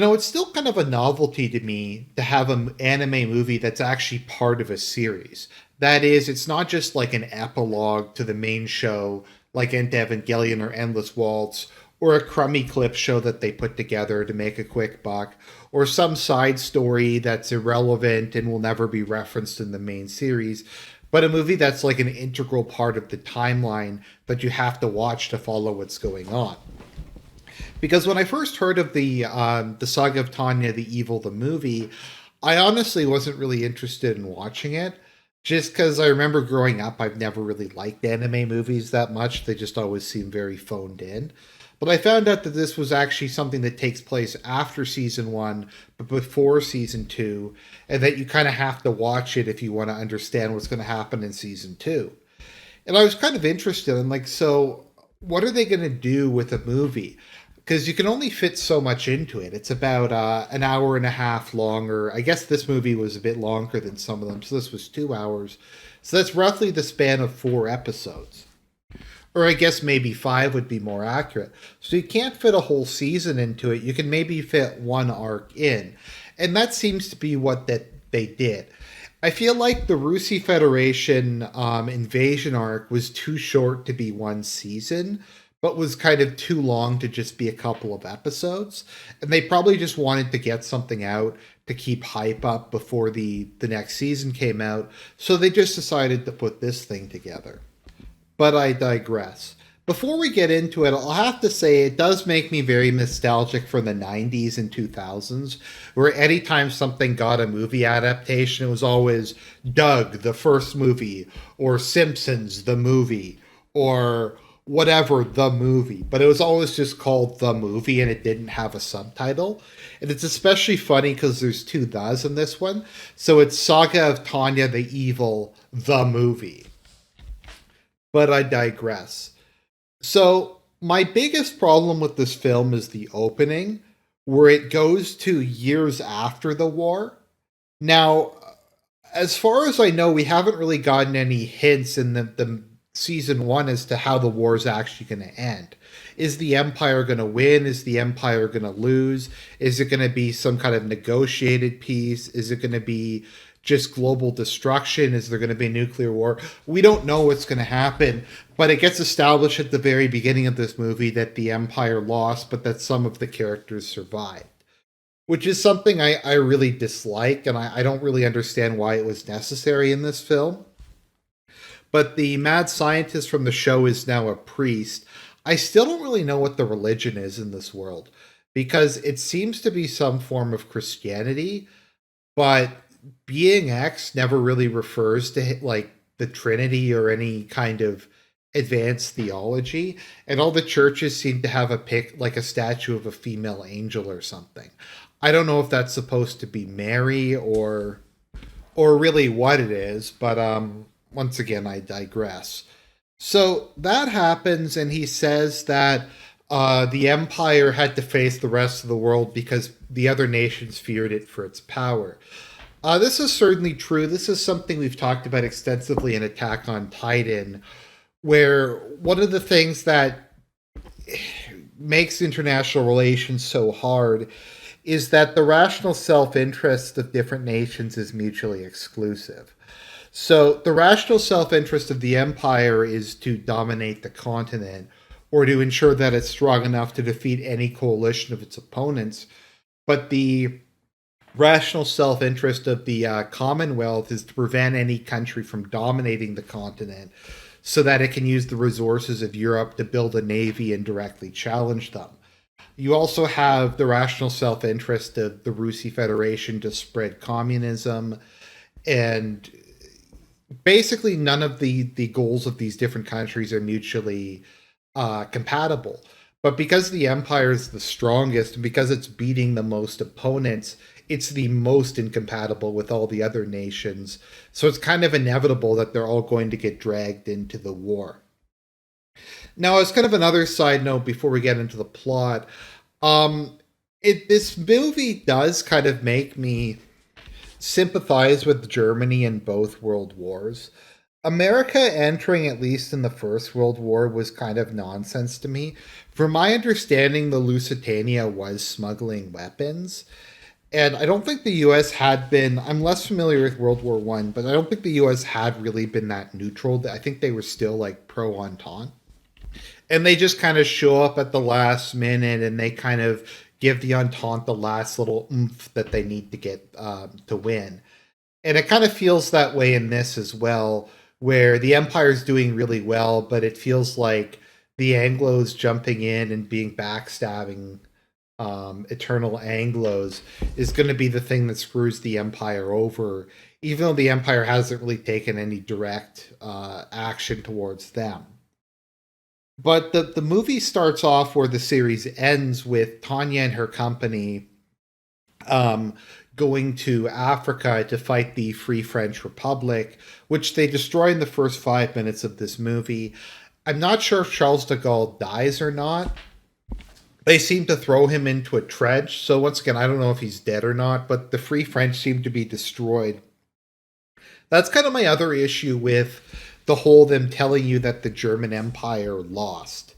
It's still kind of a novelty to me to have an anime movie that's actually part of a series. That is, it's not just like an epilogue to the main show, like End Evangelion or Endless Waltz, or a crummy clip show that they put together to make a quick buck, or some side story that's irrelevant and will never be referenced in the main series, but a movie that's like an integral part of the timeline that you have to watch to follow what's going on. Because when I first heard of the Saga of Tanya, the Evil, the movie, I honestly wasn't really interested in watching it. Just because I remember growing up, I've never really liked anime movies that much. They just always seem very phoned in. But I found out that this was actually something that takes place after season one, but before season two, and that you kind of have to watch it if you want to understand what's going to happen in season two. And I was kind of interested in, like, so what are they going to do with a movie? Because you can only fit so much into it. It's about an hour and a half longer. I guess this movie was a bit longer than some of them, so this was 2 hours. So that's roughly the span of 4 episodes. Or I guess maybe five would be more accurate. So you can't fit a whole season into it. You can maybe fit one arc in. And that seems to be what that they did. I feel like the Rusi Federation invasion arc was too short to be one season, but was kind of too long to just be a couple of episodes. And they probably just wanted to get something out to keep hype up before the next season came out. So they just decided to put this thing together. But I digress. Before we get into it, I'll have to say it does make me very nostalgic for the 90s and 2000s, where anytime something got a movie adaptation, it was always Doug, the first movie, or Simpsons, the movie, or whatever, the movie. But it was always just called the movie and it didn't have a subtitle. And it's especially funny because there's two thes in this one. So it's Saga of Tanya the Evil, the movie. But I digress. So, my biggest problem with this film is the opening, where it goes to years after the war. Now, as far as I know, we haven't really gotten any hints in the season one as to how the war is actually going to end. Is the Empire going to win? Is the Empire going to lose? Is it going to be some kind of negotiated peace? Is it going to be just global destruction? Is there going to be a nuclear war? We don't know what's going to happen, but it gets established at the very beginning of this movie that the Empire lost, but that some of the characters survived, which is something I really dislike, and I don't really understand why it was necessary in this film. But the mad scientist from the show is now a priest. I still don't really know what the religion is in this world, because it seems to be some form of Christianity, but being X never really refers to like the Trinity or any kind of advanced theology, and all the churches seem to have a pic like a statue of a female angel or something. I don't know if that's supposed to be Mary or really what it is, but once again I digress. So that happens, and he says that the Empire had to face the rest of the world because the other nations feared it for its power. This is certainly true. This is something we've talked about extensively in Attack on Titan, where one of the things that makes international relations so hard is that the rational self interest of different nations is mutually exclusive. So, the rational self interest of the Empire is to dominate the continent or to ensure that it's strong enough to defeat any coalition of its opponents. But the rational self interest of the Commonwealth is to prevent any country from dominating the continent so that it can use the resources of Europe to build a navy and directly challenge them. You also have the rational self interest of the Rusi Federation to spread communism, and basically none of the goals of these different countries are mutually compatible. But because the Empire is the strongest and because it's beating the most opponents, it's the most incompatible with all the other nations. So it's kind of inevitable that they're all going to get dragged into the war. Now, as kind of another side note before we get into the plot, this movie does kind of make me sympathize with Germany in both world wars. America entering, at least in the First World War, was kind of nonsense to me. From my understanding, the Lusitania was smuggling weapons. And I don't think the U.S. had been. I'm less familiar with World War One, but I don't think the U.S. had really been that neutral. I think they were still like pro Entente, and they just kind of show up at the last minute, and they kind of give the Entente the last little oomph that they need to get to win. And it kind of feels that way in this as well, where the Empire's doing really well, but it feels like the Anglos jumping in and being backstabbing eternal Anglos is going to be the thing that screws the Empire over, even though the Empire hasn't really taken any direct action towards them. But the movie starts off where the series ends with Tanya and her company um, going to Africa to fight the Free French Republic, which they destroy in the first 5 minutes of this movie. I'm not sure if Charles de Gaulle dies or not. They seem to throw him into a trench. So once again, I don't know if he's dead or not, but the Free French seem to be destroyed. That's kind of my other issue with the whole them telling you that the German Empire lost.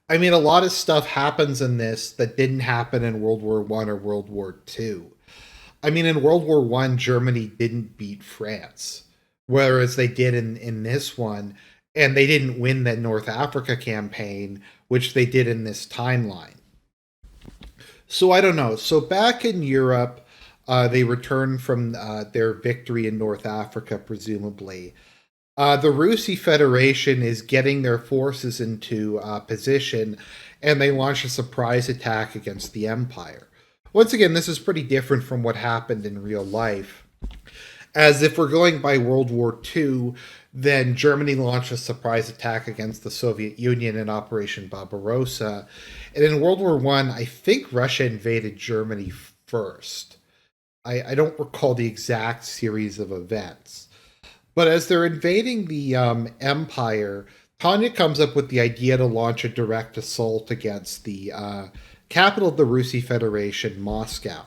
I mean, a lot of stuff happens in this that didn't happen in World War One or World War Two. I mean, in World War One, Germany didn't beat France, whereas they did in this one, and they didn't win the North Africa campaign, which they did in this timeline. So I don't know. So back in Europe, they returned from their victory in North Africa, presumably. The Rusi Federation is getting their forces into position, and they launch a surprise attack against the Empire. Once again, this is pretty different from what happened in real life. As if we're going by World War II, then Germany launched a surprise attack against the Soviet Union in Operation Barbarossa. And in World War One, I think Russia invaded Germany first. I don't recall the exact series of events. But as they're invading the empire, Tanya comes up with the idea to launch a direct assault against the capital of the Rusi Federation, Moscow.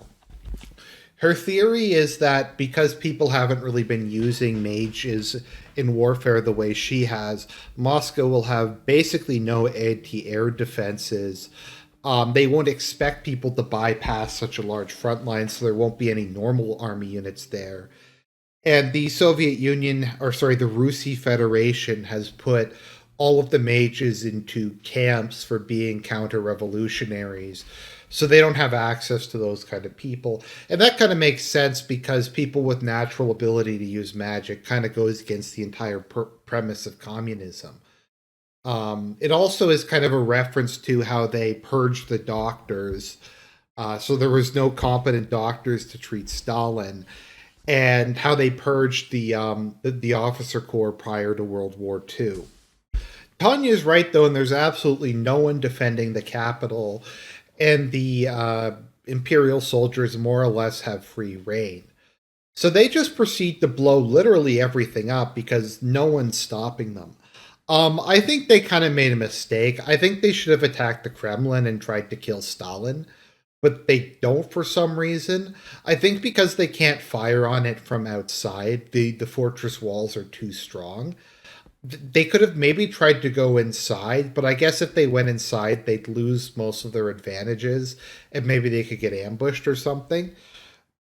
Her theory is that because people haven't really been using mages in warfare the way she has, Moscow will have basically no anti air defenses. They won't expect people to bypass such a large front line, so there won't be any normal army units there. And the Soviet Union, or sorry, the Rusi Federation has put all of the mages into camps for being counter revolutionaries. So they don't have access to those kind of people. And that kind of makes sense because people with natural ability to use magic kind of goes against the entire premise of communism. It also is kind of a reference to how they purged the doctors. So there was no competent doctors to treat Stalin, and how they purged the officer corps prior to World War II. Tanya is right though, and there's absolutely no one defending the capital, and the imperial soldiers more or less have free reign. So they just proceed to blow literally everything up because no one's stopping them. I think they kind of made a mistake. I think they should have attacked the Kremlin and tried to kill Stalin, but they don't for some reason. I think because they can't fire on it from outside, the fortress walls are too strong. They could have maybe tried to go inside, but I guess if they went inside, they'd lose most of their advantages, and maybe they could get ambushed or something.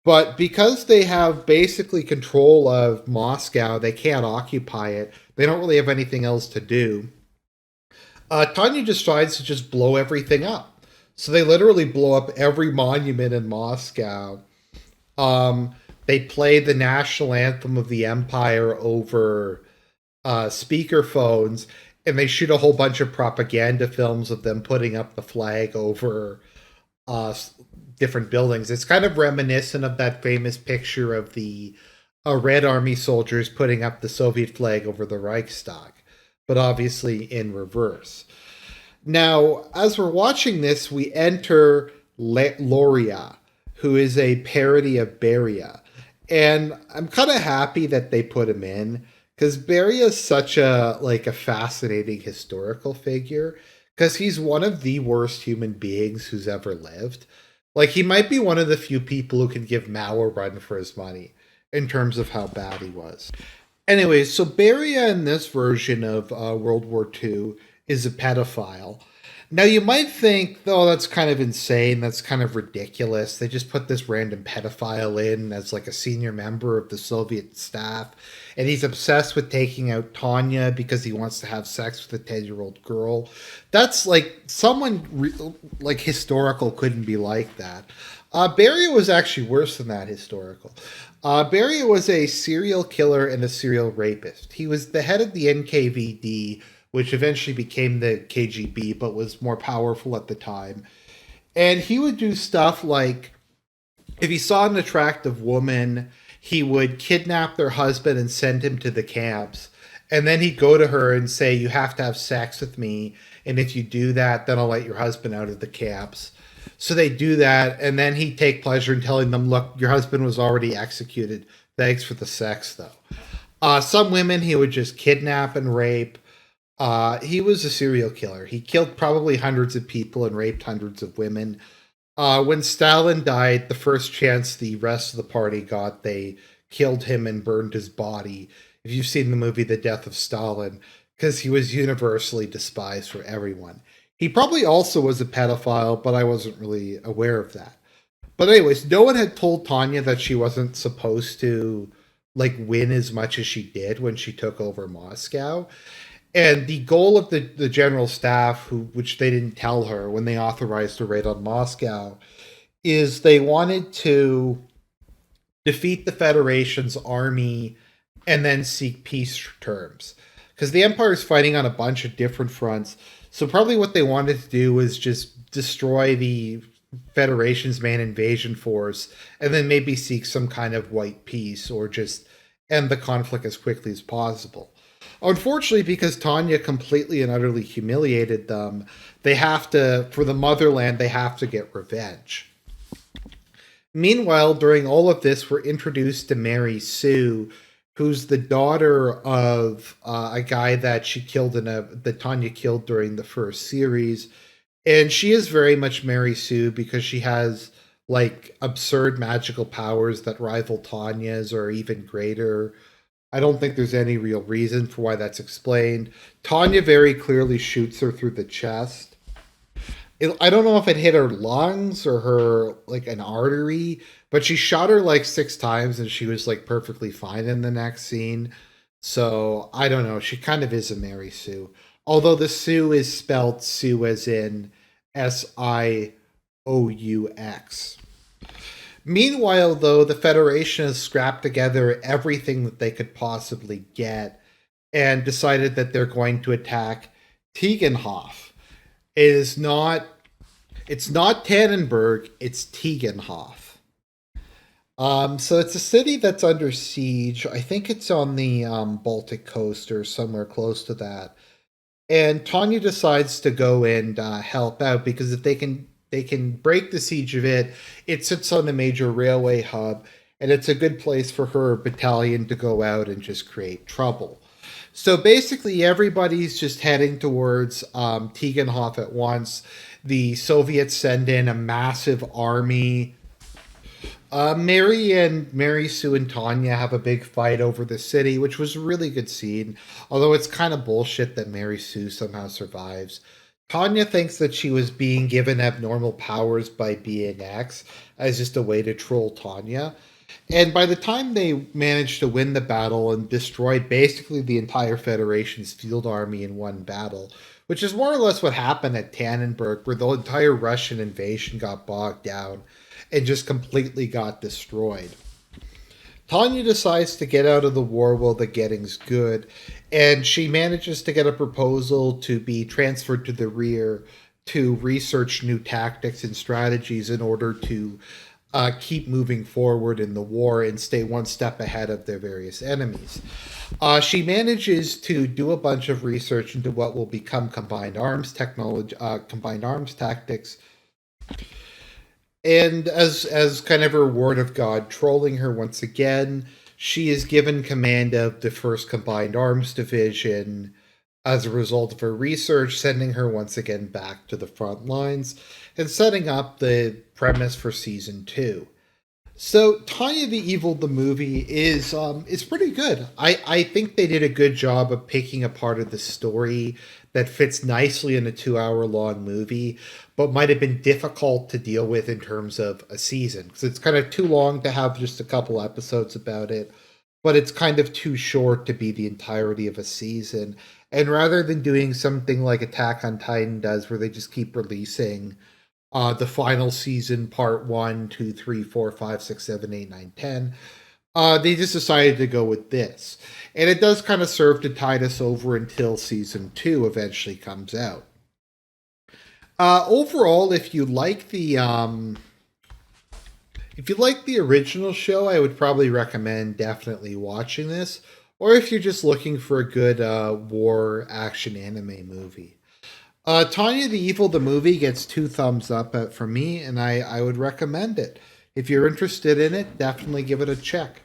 But because they have basically control of Moscow, they can't occupy it. They don't really have anything else to do. Tanya decides to just blow everything up. So they literally blow up every monument in Moscow. They play the national anthem of the empire over speakerphones, and they shoot a whole bunch of propaganda films of them putting up the flag over uh, different buildings. It's kind of reminiscent of that famous picture of the Red Army soldiers putting up the Soviet flag over the Reichstag, but obviously in reverse. Now, as we're watching this, we enter Loria, who is a parody of Beria. And I'm kind of happy that they put him in because Beria is such a fascinating historical figure because he's one of the worst human beings who's ever lived. Like he might be one of the few people who can give Mao a run for his money in terms of how bad he was. Anyways, so Beria in this version of World War II is a pedophile. Now you might think, oh, that's kind of insane. That's kind of ridiculous. They just put this random pedophile in as like a senior member of the Soviet staff, and he's obsessed with taking out Tanya because he wants to have sex with a 10-year-old girl. That's like like historical couldn't be like that. Beria was actually worse than that historical. Beria was a serial killer and a serial rapist. He was the head of the NKVD, which eventually became the KGB, but was more powerful at the time. And he would do stuff like if he saw an attractive woman, he would kidnap their husband and send him to the camps. And then he'd go to her and say, "You have to have sex with me. And if you do that, then I'll let your husband out of the camps." So they do that. And then he'd take pleasure in telling them, "Look, your husband was already executed. Thanks for the sex, though." Some women he would just kidnap and rape. He was a serial killer. He killed probably hundreds of people and raped hundreds of women. When Stalin died, the first chance the rest of the party got, they killed him and burned his body. If you've seen the movie The Death of Stalin, because he was universally despised for everyone. He probably also was a pedophile, but I wasn't really aware of that. But anyways, no one had told Tanya that she wasn't supposed to like win as much as she did when she took over Moscow. And the goal of the general staff, which they didn't tell her when they authorized the raid on Moscow, is they wanted to defeat the Federation's army and then seek peace terms. Because the Empire is fighting on a bunch of different fronts. So probably what they wanted to do was just destroy the Federation's main invasion force and then maybe seek some kind of white peace or just end the conflict as quickly as possible. Unfortunately, because Tanya completely and utterly humiliated them, they have to, for the motherland, they have to get revenge. Meanwhile, during all of this, we're introduced to Mary Sue, who's the daughter of a guy that she killed that Tanya killed during the first series, and she is very much Mary Sue because she has like absurd magical powers that rival Tanya's or even greater. I don't think there's any real reason for why that's explained. Tanya very clearly shoots her through the chest. I don't know if it hit her lungs or her like an artery, but she shot her like 6 times and she was like perfectly fine in the next scene. So I don't know. She kind of is a Mary Sue. Although the Sue is spelled Sue as in Sioux. Meanwhile, though, the Federation has scrapped together everything that they could possibly get and decided that they're going to attack Tegenhof. It is not it's not Tannenberg, it's Tegenhof. So it's a city that's under siege. I think it's on the Baltic coast or somewhere close to that. And Tanya decides to go and help out because if they can break the siege of it, it sits on a major railway hub, and it's a good place for her battalion to go out and just create trouble. So basically, everybody's just heading towards Tegenhof at once. The Soviets send in a massive army. Mary Sue and Tanya have a big fight over the city, which was a really good scene. Although it's kind of bullshit that Mary Sue somehow survives. Tanya thinks that she was being given abnormal powers by being X as just a way to troll Tanya. And by the time they managed to win the battle and destroy basically the entire Federation's field army in one battle, which is more or less what happened at Tannenberg, where the entire Russian invasion got bogged down and just completely got destroyed. Tanya decides to get out of the war while the getting's good, and she manages to get a proposal to be transferred to the rear to research new tactics and strategies in order to keep moving forward in the war and stay one step ahead of their various enemies. She manages to do a bunch of research into what will become combined arms tactics, and as kind of her word of God, trolling her once again, she is given command of the First Combined Arms Division as a result of her research, sending her once again back to the front lines and setting up the premise for season 2. So Tanya the Evil the movie is pretty good. I think they did a good job of picking a part of the story that fits nicely in a 2 hour long movie, but might have been difficult to deal with in terms of a season because it's kind of too long to have just a couple episodes about it, but it's kind of too short to be the entirety of a season. And rather than doing something like Attack on Titan does, where they just keep releasing the final season, part one, two, three, four, five, six, seven, eight, nine, 10. They just decided to go with this. And it does kind of serve to tide us over until season two eventually comes out. Overall, if you like the original show, I would probably recommend definitely watching this. Or if you're just looking for a good war action anime movie. Tanya the Evil, the movie, gets 2 thumbs up from me, and I would recommend it. If you're interested in it, definitely give it a check.